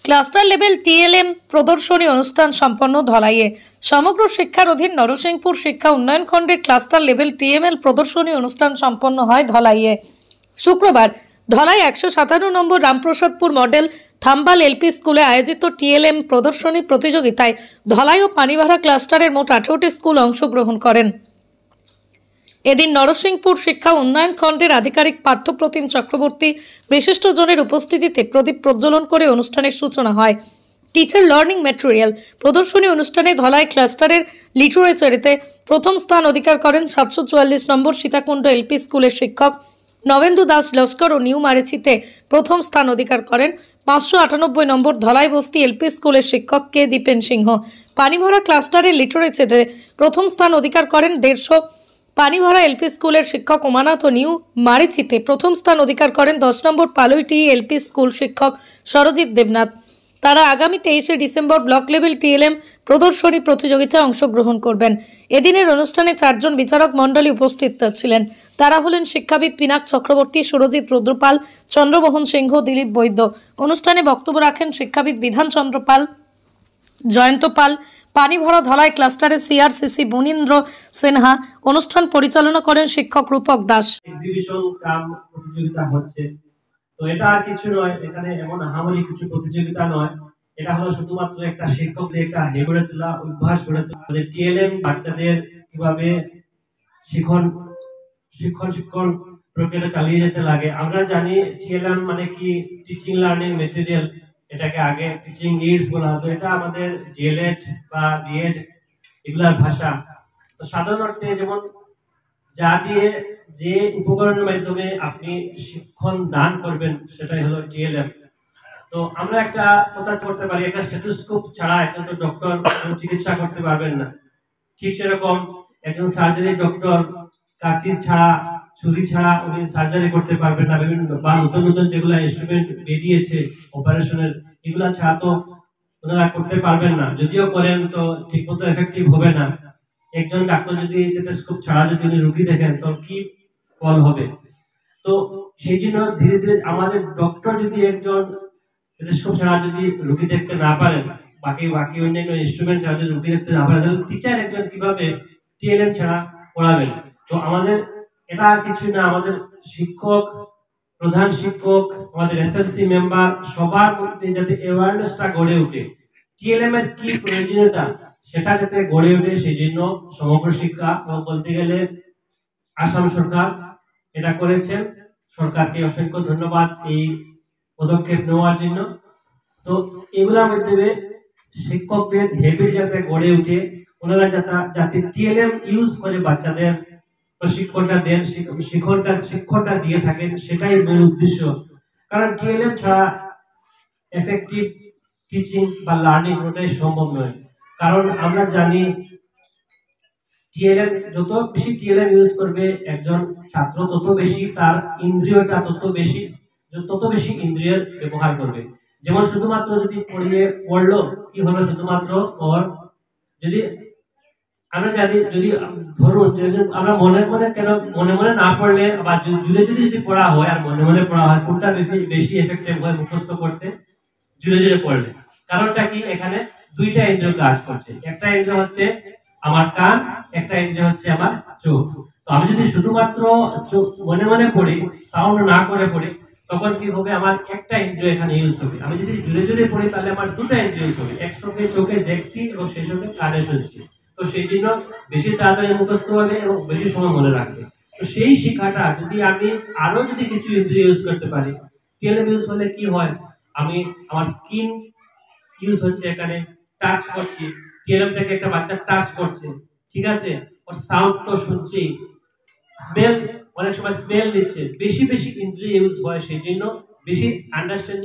Cluster level TLM প্রদর্শনী অনুষ্ঠান সম্পন্ন ধলাইয়ে। সমগ্র শিক্ষার অধীন নরসিংপুর শিক্ষা উন্নয়ন খণ্ডের ক্লাস্টার লেভেল টিএমএল প্রদর্শনী অনুষ্ঠান সম্পন্ন হয় ধলাইয়ে। শুক্রবার ধলাই 157 নম্বর রামপ্রসাদপুর মডেল থাম্বাল এলপি স্কুলে আয়োজিত টিএলএম প্রদর্শনী প্রতিযোগিতায় ধলাই ও পানিভাড়া ক্লাস্টারের মোট 18টি স্কুল অংশগ্রহণ করেন। এদিন নরসিংপুর শিক্ষা উন্নয়ন খণ্ডের আধিকারিক পার্থপ্রতিম চক্রবর্তী বিশিষ্টজনের উপস্থিতিতে প্রদীপ প্রজ্বলন করে অনুষ্ঠানের সূচনা হয়। টিচার লার্নিং ম্যাটেরিয়াল প্রদর্শনী অনুষ্ঠানে ধলাই ক্লাস্টারের লিটারেচারেতে প্রথম স্থান অধিকার করেন 744 নম্বর সীতাকুণ্ড এলপি স্কুলের শিক্ষক নবেন্দু দাস লস্কর ও নিউ মারেছিতে প্রথম স্থান অধিকার করেন 598 নম্বর ধলাই বস্তি এলপি স্কুলের শিক্ষক কে দীপেন সিংহ। পানিভরা ক্লাস্টারের লিটারেচারে প্রথম স্থান অধিকার করেন 150 পানিভরা এলপি স্কুলের শিক্ষক উমানাথ ও নিউ মারিচিতে প্রথম স্থান অধিকার করেন 10 নম্বর পালুইটি এলপি স্কুল শিক্ষক সরজিৎ দেবনাথ। তারা আগামী 23শে ডিসেম্বর ব্লক লেভেল টিএলএম প্রদর্শনী প্রতিযোগিতায় অংশগ্রহণ করবেন। এদিনের অনুষ্ঠানে 4 জন বিচারক মণ্ডলী উপস্থিত ছিলেন। তারা হলেন শিক্ষাবিদ পিনাক চক্রবর্তী, সুরজিৎ রুদ্রপাল, চন্দ্রমোহন সিংহ, দিলীপ বৈদ্য। অনুষ্ঠানে বক্তব্য রাখেন শিক্ষাবিদ বিধান চন্দ্র পাল, জয়ন্ত পাল। পানিভরা ধলাই ক্লাস্টারের সিআরসিসি বনীন্দ্র সিনহা। অনুষ্ঠান পরিচালনা করেন শিক্ষক রূপক দাস। এক্সিবিশন কাম প্রতিযোগিতা হচ্ছে, তো এটা আর কিছু নয়, এখানে এমন আহামরি কিছু প্রতিযোগিতা নয়। এটা হলো শুধুমাত্র একটা শিক্ষকদের একটা গড়ে তোলা, অভ্যাস গড়ে তোলা। টিএলএম বাচ্চাদের কিভাবে শিক্ষণ প্রক্রিয়াটা চালিয়ে যেতে লাগে। আমরা জানি টিএলএম মানে কি, টিচিং লার্নিং ম্যাটেরিয়াল। এটাকে আগে টিচিং এইডস বলা হতো। এটা আমাদের ডিএলএড বা বিএড এগুলার ভাষা। তো সাধারণ অর্থে যেমন যা দিয়ে যে উপকরণের মাধ্যমে আপনি শিক্ষণ দান করবেন সেটাই হলো টিএলএম। তো আমরা একটা কথা করতে পারি, একটা স্টেথোস্কোপ ছাড়া একজন তো ডক্টর চিকিৎসা করতে পারবেন না। ঠিক সেরকম একজন সার্জারি ডক্টর কাঁচি ছাড়া, ছুরি ছাড়া উনি সার্জারি করতে পারবেন না। বিভিন্ন বা নতুন নতুন যেগুলো ইনস্ট্রুমেন্ট বেরিয়েছে অপারেশনের, এগুলা ছাড়া তো ওনারা করতে পারবেন না। যদিও করেন তো ঠিক মতো এফেক্টিভ হবে না। একজন ডাক্তার যদি স্টেথোস্কোপ ছাড়া যদি উনি রোগী দেখেন তো কি ফল হবে। তো সেই জন্য ধীরে ধীরে আমাদের ডক্টর যদি একজন স্টেথোস্কোপ ছাড়া যদি রোগী দেখতে না পারেন, বাকি অন্যান্য ইনস্ট্রুমেন্ট ছাড়া যদি রোগী দেখতে না পারেন, তাহলে টিচার একজন কিভাবে টিএলএম ছাড়া পড়াবেন। তো আমাদের এটা কিছু না, আমাদের শিক্ষক, প্রধান শিক্ষক, আমাদের এসএলসি মেম্বার সবার মধ্যে যাতে অ্যাওয়ারনেসটা গড়ে ওঠে, টিএলএম এর কি প্রয়োজনীয়তা সেটা যাতে গড়ে ওঠে, সেই জন্য সমগ্র শিক্ষা বলতে গেলে আসাম সরকার এটা করেছেন। সরকারকে অসংখ্য ধন্যবাদ এই পদক্ষেপ নেওয়ার জন্য। তো এগুলোর মাধ্যমে শিক্ষকদের হ্যাবিট যাতে গড়ে ওঠে, ওনারা যাতে টিএলএম ইউজ করে বাচ্চাদের প্রশিক্ষণটা দেন, শিক্ষণটা দিয়ে থাকেন, সেটাই মূল উদ্দেশ্য। কারণ টিএলএম ছাড়া এফেক্টিভ টিচিং বা লার্নিং ওটাই সম্ভব নয়। কারণ আমরা জানি টিএলএম যত বেশি টিএলএম ইউজ করবে একজন ছাত্র, তত বেশি তার ইন্দ্রিয়টা তত বেশি ইন্দ্রিয়ের ব্যবহার করবে। যেমন শুধুমাত্র যদি পড়লো কি হলো, শুধুমাত্র ওর যদি আমরা জানি, যদি ধরুন আমরা মনে মনে না পড়লে বা যদি পড়া হয় আর মনে মনে পড়া হয়, কোনটা বেশি এফেক্টিভ হয় মুখস্থ করতে? জুড়ে পড়লে। কারণটা কি, এখানে দুইটা ইন্দ্রিয় কাজ করছে। একটা ইন্দ্রিয় হচ্ছে আমার কান, একটা ইন্দ্রিয় হচ্ছে আমার চোখ। তো আমি যদি শুধুমাত্র মনে মনে পড়ি, সাউন্ড না করে পড়ি, তখন কি হবে, আমার একটা ইন্দ্রিয় এখানে ইউজ হবে। আমি যদি জুড়ে পড়ি তাহলে আমার দুটো ইন্দ্রিয় ইউজ হবে, একসঙ্গে চোখে দেখছি এবং সেই সঙ্গে কানে শুনছি। তো সেই জন্য বেশি তাড়াতাড়ি মুখস্থ হবে এবং বেশি সময় মনে রাখবে। তো সেই শিক্ষাটা যদি আমি আরো যদি কিছু ইন্দ্রিয় ইউজ করতে পারি, টিএলএম ইউজ হলে কি হয়, আমি আমার স্কিন ইউজ হচ্ছে, এখানে টাচ করছি, টিএলএমটাকে একটা বাচ্চা টাচ করছে, ঠিক আছে, ওর সাউন্ড তো শুনছি, স্মেল অনেক সময় স্মেল নিচ্ছে, বেশি ইন্দ্রিয় ইউজ হয়, সেই জন্য বেশি আন্ডারস্ট্যান্ডিং